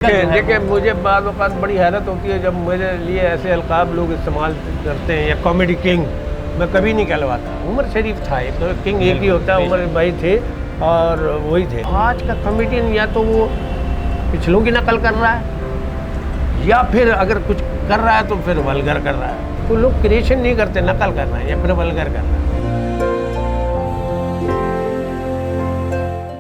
देखिए मुझे बाद वक़्त बड़ी हैरत होती है जब मेरे लिए ऐसे अलक़ाब लोग इस्तेमाल करते हैं, या कॉमेडी किंग मैं कभी नहीं कहलवाता। उमर शरीफ था, एक तो किंग एक ही होता है, उमर भाई थे और वही थे। आज का कॉमेडियन या तो वो पिछलों की नकल कर रहा है, या फिर अगर कुछ कर रहा है तो फिर वल्गर कर रहा है। तो लोग क्रिएशन नहीं करते, नकल कर रहे हैं या फिर वल्गर कर रहे हैं।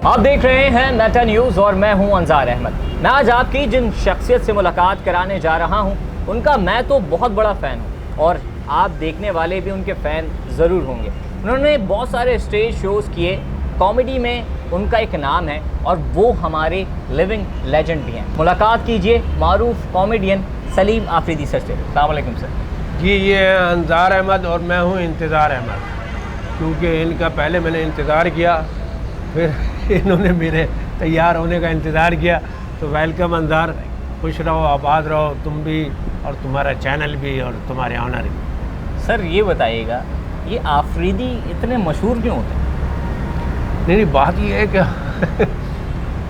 आप देख रहे हैं मेटा न्यूज़ और मैं हूं अंजार अहमद। मैं आज आपकी जिन शख्सियत से मुलाकात कराने जा रहा हूं, उनका मैं तो बहुत बड़ा फ़ैन हूं और आप देखने वाले भी उनके फ़ैन ज़रूर होंगे। उन्होंने बहुत सारे स्टेज शोज़ किए, कॉमेडी में उनका एक नाम है और वो हमारे लिविंग लेजेंड भी हैं। मुलाकात कीजिए मारूफ कॉमेडियन सलीम आफरीदी सर से। अस्सलाम वालेकुम सर। जी, ये अंजार अहमद और मैं हूँ इंतज़ार अहमद, क्योंकि इनका पहले मैंने इंतज़ार किया, फिर इन्होंने मेरे तैयार होने का इंतज़ार किया। तो वेलकम अंजार, खुश रहो, आबाद रहो, तुम भी और तुम्हारा चैनल भी और तुम्हारे ऑनर भी। सर ये बताइएगा, ये आफरीदी इतने मशहूर क्यों होते हैं? नहीं, बात ये है कि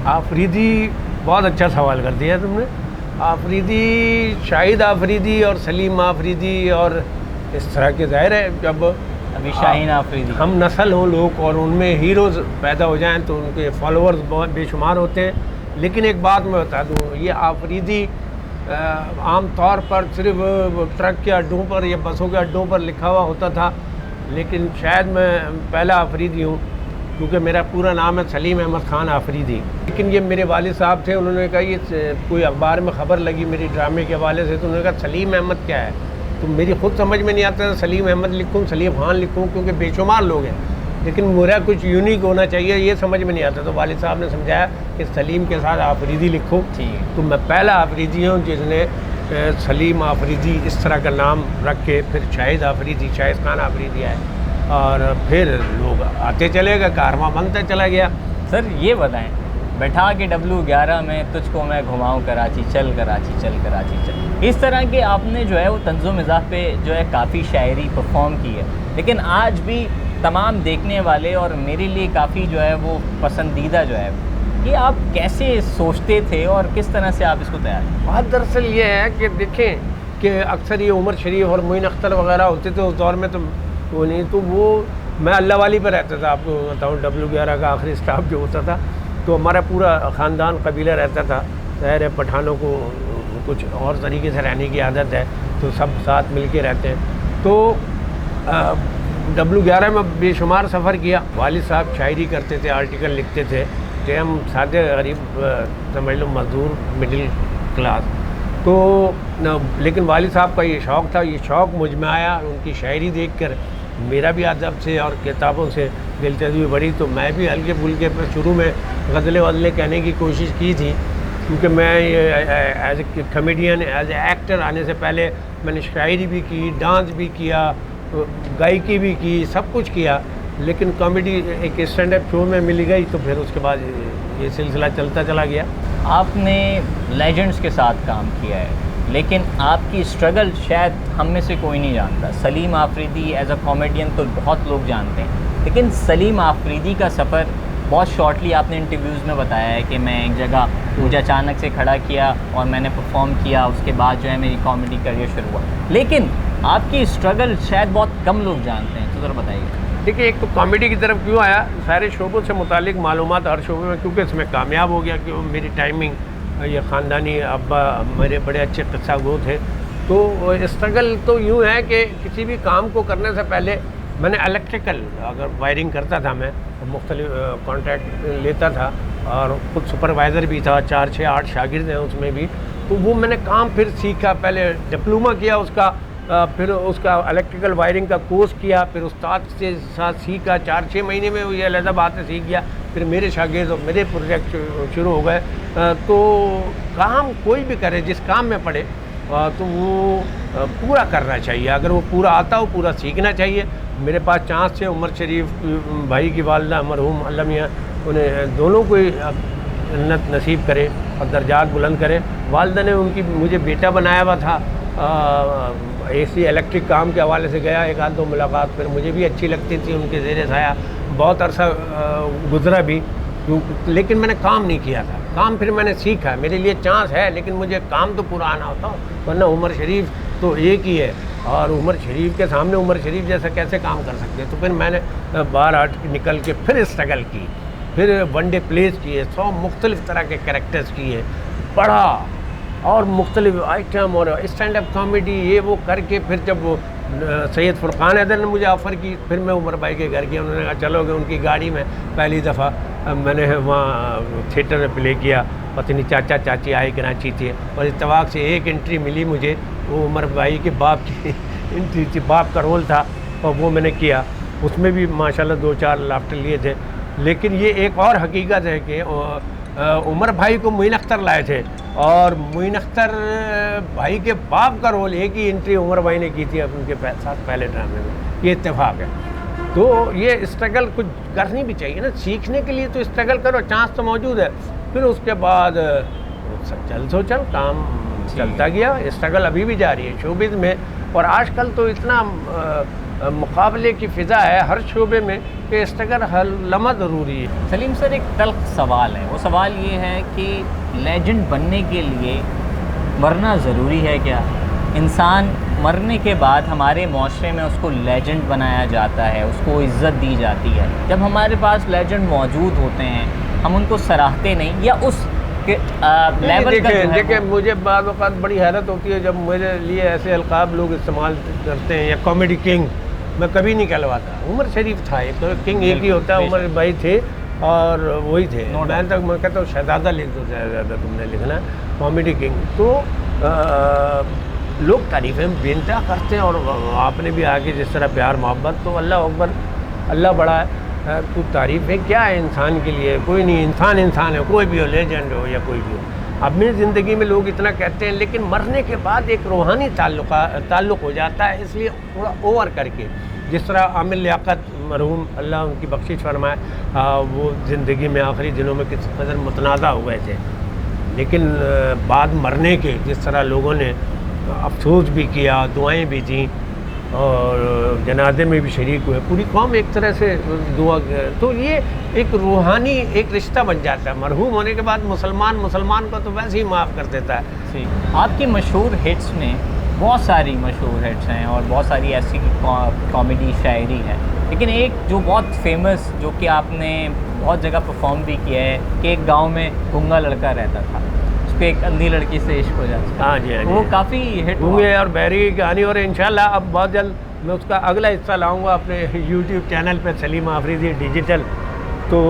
आफरीदी बहुत अच्छा सवाल कर दिया तुमने। आफरीदी, शाहिद आफरीदी और सलीम आफरीदी और इस तरह के, ज़ाहिर है जब अभी शाहीन आफरीदी हम नस्ल हों लोग और उनमें हीरोज़ पैदा हो जाएं तो उनके फॉलोअर्स बहुत बेशुमार होते हैं। लेकिन एक बात मैं बता दूँ, ये आफरीदी आम तौर पर सिर्फ ट्रक के अड्डों पर या बसों के अड्डों पर लिखा हुआ होता था, लेकिन शायद मैं पहला आफरीदी हूँ, क्योंकि मेरा पूरा नाम है सलीम अहमद ख़ान आफरीदी। लेकिन ये मेरे वालिद साहब थे, उन्होंने कहा ये कोई अखबार में ख़बर लगी मेरी ड्रामे के हवाले से, तो उन्होंने कहा सलीम अहमद क्या है। तो मेरी खुद समझ में नहीं आता सलीम अहमद लिखूँ, सलीम ख़ान लिखूँ, क्योंकि बेशुमार लोग हैं, लेकिन मेरा कुछ यूनिक होना चाहिए, ये समझ में नहीं आता। तो वालिद साहब ने समझाया कि सलीम के साथ आफरीदी लिखो। तो मैं पहला आफरीदी हूँ जिसने सलीम आफरीदी इस तरह का नाम रख के फिर शाहिद आफरीदी, शाहिद ख़ान आफरीदी आए और फिर लोग आते चले गए, कारवां बनता चला गया। सर ये बताएं, बैठा के W11 में तुझको मैं घुमाऊं कराची चल, कराची चल, कराची चल, इस तरह के आपने जो है वो तंज़ो मिज़ाह पे जो है काफ़ी शायरी परफॉर्म की है, लेकिन आज भी तमाम देखने वाले और मेरे लिए काफ़ी जो है वो पसंदीदा जो है, ये आप कैसे सोचते थे और किस तरह से आप इसको तैयार? बात दरअसल ये है कि देखें कि अक्सर ये उमर शरीफ और मोइन अख्तर वगैरह होते थे उस दौर में, तो वो नहीं, तो वो मैं अल्लाह वाली पर रहता था। आपको बताऊँ W11 का आखिरी स्टाफ जो होता था, तो हमारा पूरा ख़ानदान कबीला रहता था। ज़ाहिर है पठानों को कुछ और तरीके से रहने की आदत है, तो सब साथ मिल के रहते हैं। तो W11 में बेशुमार सफ़र किया। वालिद साहब शायरी करते थे, आर्टिकल लिखते थे, कि हम सादे गरीब समझ लो मज़दूर मिडिल क्लास। तो लेकिन वालिद साहब का ये शौक़ था, ये शौक़ मुझ में आया उनकी शायरी देख कर। मेरा भी अदब से और किताबों से दिलचस्पी बढ़ी, तो मैं भी हल्के फुल्के पर शुरू में गज़लें वज़लें कहने की कोशिश की थी, क्योंकि मैं as a comedian, as a actor आने से पहले मैंने शायरी भी की, डांस भी किया, गायकी भी की, सब कुछ किया। लेकिन कॉमेडी एक स्टैंड अप शो में मिल गई, तो फिर उसके बाद ये सिलसिला चलता चला गया। आपने लेजेंड्स के साथ काम किया है, लेकिन आपकी स्ट्रगल शायद हम में से कोई नहीं जानता। Salim Afridi as a comedian तो बहुत लोग जानते हैं, लेकिन सलीम आफरीदी का सफ़र बहुत शॉर्टली आपने इंटरव्यूज़ में बताया है कि मैं एक जगह मुझे अचानक से खड़ा किया और मैंने परफॉर्म किया, उसके बाद जो है मेरी कॉमेडी करियर शुरू हुआ। लेकिन आपकी स्ट्रगल शायद बहुत कम लोग जानते हैं, तो ज़रा बताइए। देखिए, एक तो कॉमेडी की तरफ क्यों आया, सारे शोबों से मुतालिक मालूमात हर शोबे में, क्योंकि इसमें कामयाब हो गया कि मेरी टाइमिंग, ये ख़ानदानी अब्बा मेरे बड़े अच्छे किस्सा गो थे। तो स्ट्रगल तो यूँ है कि किसी भी काम को करने से पहले मैंने इलेक्ट्रिकल अगर वायरिंग करता था, मैं मुख्तलिफ कॉन्ट्रैक्ट लेता था और खुद सुपरवाइज़र भी था, 4, 6, 8 शागिर्द हैं उसमें भी। तो वो मैंने काम फिर सीखा, पहले डिप्लोमा किया उसका, फिर उसका इलेक्ट्रिकल वायरिंग का कोर्स किया, फिर उस्ताद के साथ सीखा, 4-6 महीने में ये अलहदा बात है सीख गया। फिर मेरे शागिर्द और मेरे प्रोजेक्ट शुरू हो गए। तो काम कोई भी करे, जिस काम में पड़े तो वो पूरा करना चाहिए। अगर वो पूरा आता हो, पूरा सीखना चाहिए। मेरे पास चांस थे, उमर शरीफ भाई की वालदा मरहूम अल्लाह मियां, उन्हें दोनों को जन्नत नसीब करे और दर्जात बुलंद करे। वालदा ने उनकी मुझे बेटा बनाया हुआ था। ऐसी इलेक्ट्रिक काम के हवाले से गया, एक आध दो मुलाकात फिर मुझे भी अच्छी लगती थी, उनके ज़ेरे साया बहुत अरसा गुजरा भी, लेकिन मैंने काम नहीं किया था। काम फिर मैंने सीखा, मेरे लिए चांस है, लेकिन मुझे काम तो पूरा आना होता, वरना उमर शरीफ तो एक ही है, और उमर शरीफ के सामने उमर शरीफ जैसा कैसे काम कर सकते। तो फिर मैंने बाहर हट निकल के फिर स्ट्रगल की, फिर वनडे प्लेस किए, 100 मुख्तलिफ़ तरह के कैरेक्टर्स किए, पढ़ा और मुख्तलिफ आइटम और स्टैंड अप कॉमेडी ये वो करके, फिर जब वो सैयद फुरकान हैदर ने मुझे ऑफ़र की, फिर मैं उमर भाई के घर गया, उन्होंने कहा चलोगे, उनकी गाड़ी में पहली दफ़ा मैंने वहाँ थिएटर में प्ले किया। पत्नी चाचा चाची आए कराची थे, और इत्तेफाक से एक एंट्री मिली मुझे, वो उमर भाई के बाप की एंट्री थी, बाप का रोल था, और वो मैंने किया। उसमें भी माशाल्लाह 2-4 लाफ्टर लिए थे। लेकिन ये एक और हकीकत है कि उमर भाई को मोइन अख्तर लाए थे, और मोइन अख्तर भाई के बाप का रोल एक ही एंट्री उमर भाई ने की थी उनके साथ पहले ड्रामे में। ये इत्तेफाक है। तो ये स्ट्रगल कुछ करनी भी चाहिए ना, सीखने के लिए तो स्ट्रगल करो, चांस तो मौजूद है। फिर उसके बाद चल काम चलता गया, स्ट्रगल अभी भी जारी है शोबिज़ में। और आजकल तो इतना मुकाबले की फ़िज़ा है हर शोबे में कि स्ट्रगल हर लम्हा ज़रूरी है। सलीम सर, एक तल्ख सवाल है, वो सवाल ये है कि लेजेंड बनने के लिए मरना ज़रूरी है क्या? इंसान मरने के बाद हमारे माशरे में उसको लेजेंड बनाया जाता है, उसको इज़्ज़त दी जाती है। जब हमारे पास लेजेंड मौजूद होते हैं हम उनको सराहते नहीं, या उस लेवल का देखिए मुझे बाद वक़्त बड़ी हैरत होती है जब मेरे लिए ऐसे अलक़ाब लोग इस्तेमाल करते हैं, या कॉमेडी किंग, मैं कभी नहीं कहलवाता। उमर शरीफ था एक, तो किंग एक ही होता है, उमर भाई थे और वही थे। मैं कहता हूँ शहज़ादा लिख दो, शहज़ादा तुमने लिखना, कॉमेडी किंग। तो लोग तारीफ़ें बेनता करते हैं, और आपने भी आगे जिस तरह प्यार मोहब्बत, तो अल्लाह अकबर, अल्लाह बड़ा है। तो तारीफ़ें क्या है इंसान के लिए? कोई नहीं, इंसान है, कोई भी हो, लेजेंड हो या कोई भी हो। अपनी ज़िंदगी में लोग इतना कहते हैं, लेकिन मरने के बाद एक रूहानी ताल्लुक़ हो जाता है, इसलिए थोड़ा ओवर करके, जिस तरह आमिर लियाकत मरहूम अल्लाह उनकी बख्शिश फरमाए, वो ज़िंदगी में आखिरी दिनों में किस कदर मुतनाज़ा हो गए थे, लेकिन बाद मरने के जिस तरह लोगों ने अफसोस भी किया, दुआएं भी दी, और जनाजे में भी शरीक हुए, पूरी कौम एक तरह से दुआ, तो ये एक रूहानी एक रिश्ता बन जाता है। मरहूम होने के बाद मुसलमान को तो वैसे ही माफ़ कर देता है। आपकी मशहूर हिट्स में बहुत सारी मशहूर हिट्स हैं और बहुत सारी ऐसी कॉमेडी शायरी है, लेकिन एक जो बहुत फेमस, जो कि आपने बहुत जगह परफॉर्म भी किया है, कि एक गाँव में गूंगा लड़का रहता था, एक अंधी लड़की से इश्क हो जाता है। हाँ जी, हाँ जी, वो काफ़ी हिट हुए और बहरी की कहानी। और इंशाल्लाह अब बहुत जल्द मैं उसका अगला हिस्सा लाऊंगा अपने YouTube चैनल पे, सलीम आफरीदी डिजिटल। तो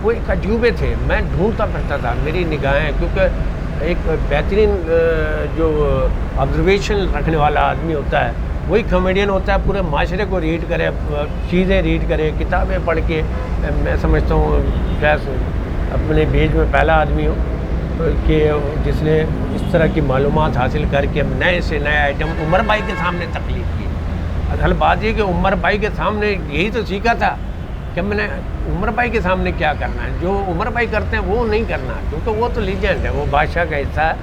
वो एक अजूबे थे, मैं ढूंढता फिरता था, मेरी निगाहें, क्योंकि एक बेहतरीन जो ऑब्जर्वेशन रखने वाला आदमी होता है वही कॉमेडियन होता है। पूरे माशरे को रीड करे, चीज़ें रीड करे, किताबें पढ़ के, मैं समझता हूँ शायद अपने बेज में पहला आदमी हो कि जिसने इस तरह की मालूमात हासिल करके नए से नए आइटम उमर भाई के सामने तकलीफ की। असल बात ये कि उमर भाई के सामने यही तो सीखा था कि मैंने उमर भाई के सामने क्या करना है, जो उमर भाई करते हैं वो नहीं करना, क्योंकि वो तो लीजेंड है, वो बादशाह का हिस्सा है,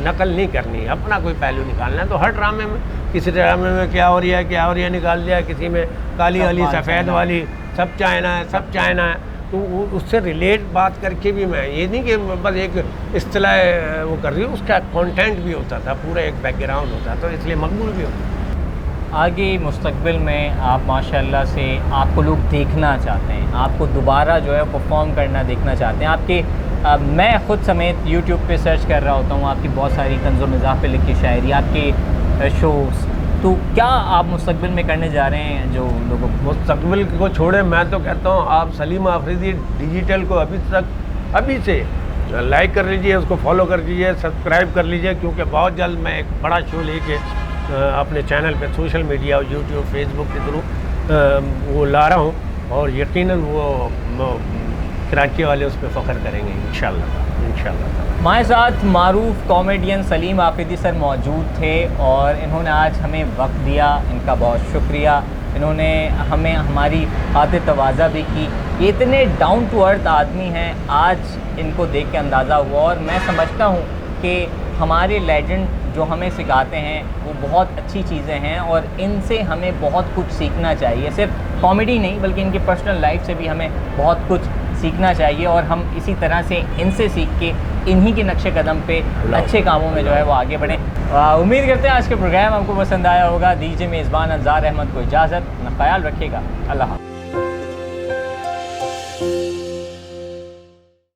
नकल नहीं करनी, अपना कोई पहलू निकालना है। तो हर ड्रामे में, किसी ड्रामे में क्या हो रहा है निकाल दिया, किसी में काली वाली सफ़ेद वाली, सब चाइना है, तो उससे रिलेट बात करके भी मैं ये नहीं कि बस एक इस्तिलाह वो कर रही हूँ, उसका कंटेंट भी होता था, पूरा एक बैकग्राउंड होता, तो इसलिए मकबूल भी होता। आगे मुस्तकबिल में आप माशाल्लाह से, आपको लोग देखना चाहते हैं, आपको दोबारा जो है परफॉर्म करना देखना चाहते हैं। आपके मैं ख़ुद समेत यूट्यूब पे सर्च कर रहा होता हूँ, आपकी बहुत सारी तंज़ो मिज़ाह पे लिखी शायरी, आपके शोज़, तो क्या आप मुस्तकबिल में करने जा रहे हैं? जो लोगों मुस्तकबिल को छोड़े, मैं तो कहता हूँ आप सलीम आफरीदी डिजिटल को अभी से लाइक कर लीजिए, उसको फॉलो कर लीजिए, सब्सक्राइब कर लीजिए, क्योंकि बहुत जल्द मैं एक बड़ा शो लेके अपने चैनल पे सोशल मीडिया और यूट्यूब फेसबुक के थ्रू वो ला रहा हूँ, और यकीनन वो कराची वाले उस पर फ़ख्र करेंगे इंशाल्लाह। हमारे साथ मारूफ कॉमेडियन सलीम आफरीदी सर मौजूद थे, और इन्होंने आज हमें वक्त दिया, इनका बहुत शुक्रिया। इन्होंने हमें हमारी खातिर तवाज़ा भी की। ये इतने डाउन टू अर्थ आदमी हैं, आज इनको देख के अंदाज़ा हुआ, और मैं समझता हूँ कि हमारे लेजेंड जो हमें सिखाते हैं वो बहुत अच्छी चीज़ें हैं और इनसे हमें बहुत कुछ सीखना चाहिए। सिर्फ कॉमेडी नहीं बल्कि इनकी पर्सनल लाइफ से भी हमें बहुत कुछ सीखना चाहिए और हम इसी तरह से इनसे सीख के इन्हीं के नक्शे कदम पे अच्छे कामों में जो है वो आगे बढ़ें। उम्मीद करते हैं आज के प्रोग्राम आपको पसंद आया होगा। दीजिए मेज़बान अंजार अहमद को इजाज़त, अपना ख्याल रखिएगा। अल्लाह हाफ़िज़।